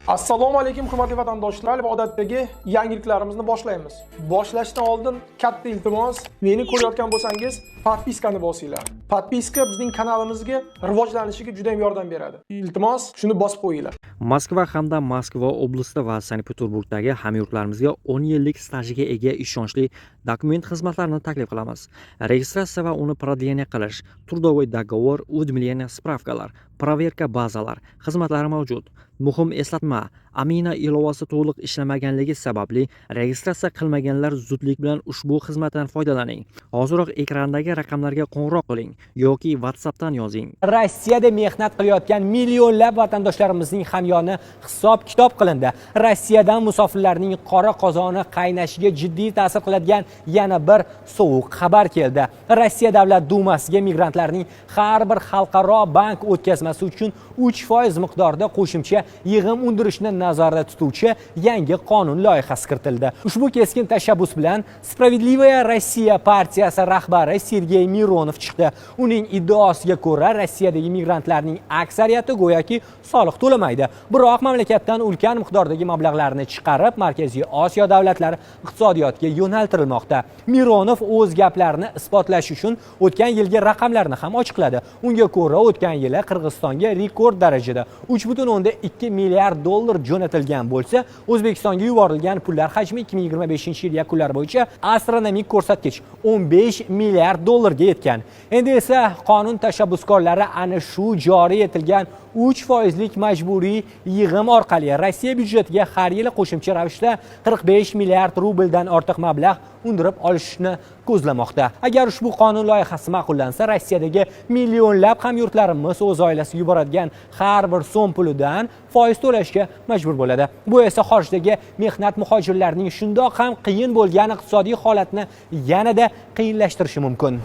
Assalomu alaykum hurmatli vatandoshlar va odatdagi yangiliklarimizni boshlaymiz. Boshlashdan oldin katta iltimos, meni ko'rayotgan bo'lsangiz, podpiskani bosinglar. Podpiska bizning kanalimizga rivojlanishiga juda ham yordam beradi. Iltimos, shuni bosib qo'yinglar. Moskva hamda Moskva oblasti va Sankt-Peterburgdagi hamyurtlarimizga 10 yillik stajiga ega ishonchli dokument xizmatlarini taklif qilamiz. Registratsiya va uni продление qilish, трудовой договор, уведомление, spravkalar, проверка bazalar xizmatlari mavjud. Muhim eslatma, Amina ilovasi to'liq ishlamaganligi sababli registratsiya qilmaganlar zudlik bilan ushbu xizmatdan foydalaning. Hoziroq ekrandagi raqamlarga qo'ng'iroq qiling yoki WhatsAppdan yozing. Rossiyada mehnat qilayotgan millionlab vatandoshlarimizning hamyoni hisob-kitob qilindi. Rossiyadan musofirlarning qora qozoni qaynashiga jiddiy ta'sir qiladigan yana bir sovuq xabar keldi. Rossiya Davlat dumasiga migrantlarning har bir xalqaro bank o'tkazmasi uchun 3% miqdorida qo'shimcha yig'im undirishni nazarda tutuvchi yangi qonun loyihasi kiritildi. Ushbu keskin tashabbus bilan Spravedlivaya Rossiya partiyasi rahbari Sergey Mironov chiqdi. Uning iddaosiga ko'ra, Rossiyadagi migrantlarning aksariyati go'yoki soliq to'lamaydi. Biroq mamlakatdan ulkan miqdordagi mablag'larni chiqarib, Markaziy Osiyo davlatlari iqtisodiyotga yo'naltirilmoqda. Mironov o'z gaplarini isbotlash uchun o'tgan yilgi raqamlarni ham ochiqladi. Unga ko'ra, o'tgan yili Qirg'izistonga rekord darajada 3,2 milliard dollar jo'natilgan bo'lsa, O'zbekistonga yuborilgan pullar hajmi 2025-yil yakunlari bo'yicha astronomik ko'rsatkich 15 milliard dollarga yetgan. Endi esa qonun tashabbuskorlari ana shu joriy etilgan 3% majburiy yig'im orqali Rossiya byudjetiga har yili qo'shimcha ravishda 45 milliard rubldan ortiq mablag' undirib olishni ko'zlamoqda. Agar ushbu qonun loyihasi ma'qullansa, Rossiyadagi millionlab hamyurtlarimiz o'z oilasiga yuboradigan har bir so'm pulidan foiz to'lashga majbur bo'ladi. Bu esa xorijdagi mehnat muhojirlarining shundoq ham qiyin bo'lgan iqtisodiy holatni yanada qiyinlashtirishi mumkin.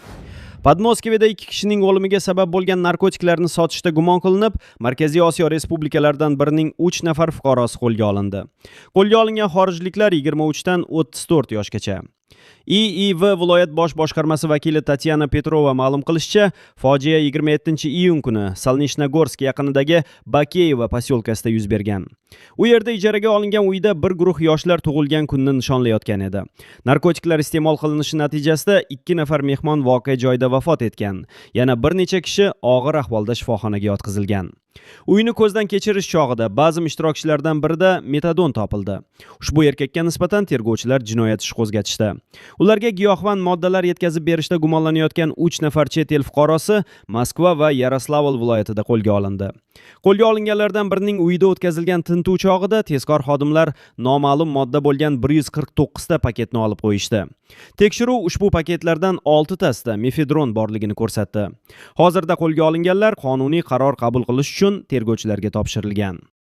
Podmoskvada 2 kishining o'limiga sabab bo'lgan narkotiklarni sotishda gumon qilinib, Markaziy Osiyo respublikalaridan birining 3 nafar fuqarosi qo'lga olindi. Qo'lga olingan xorijliklar 23 dan 34 yoshgacha. IIV viloyat bosh boshqarmasi vakili Tatyana Petrova ma'lum qilishicha, fojia 27-iyun kuni Salnishnogorsk yaqinidagi Bakeyeva posyolkasida yuz bergan. U yerda ijaraga olingan uyda bir guruh yoshlar tug'ilgan kunni nishonlayotgan edi. Narkotiklar iste'mol qilinishi natijasida 2 nafar mehmon voqea joyida vafot etgan. Yana bir necha kishi og'ir ahvolda shifoxonaga yotqizilgan. Uyni ko'zdan kechirish chog'ida ba'zi ishtirokchilardan birida metadon topildi. Ushbu erkakka nisbatan tergovchilar jinoyat ishi qo'zg'atishdi. Ularga giyohvand moddalar yetkazib berishda gumonlanayotgan 3 nafar chet el fuqarosi Moskva va Yaroslavl viloyatida qo'lga olindi. Qo'lga olinganlardan birining uyida o'tkazilgan tintuv chog'ida tezkor xodimlar noma'lum modda bo'lgan 149 ta paketni olib qo'yishdi. Tekshiruv ushbu paketlardan 6 tasida mefedron borligini ko'rsatdi. Hozirda qo'lga olinganlar qonuniy qaror qabul qilish uchun tergovchilarga topshirilgan.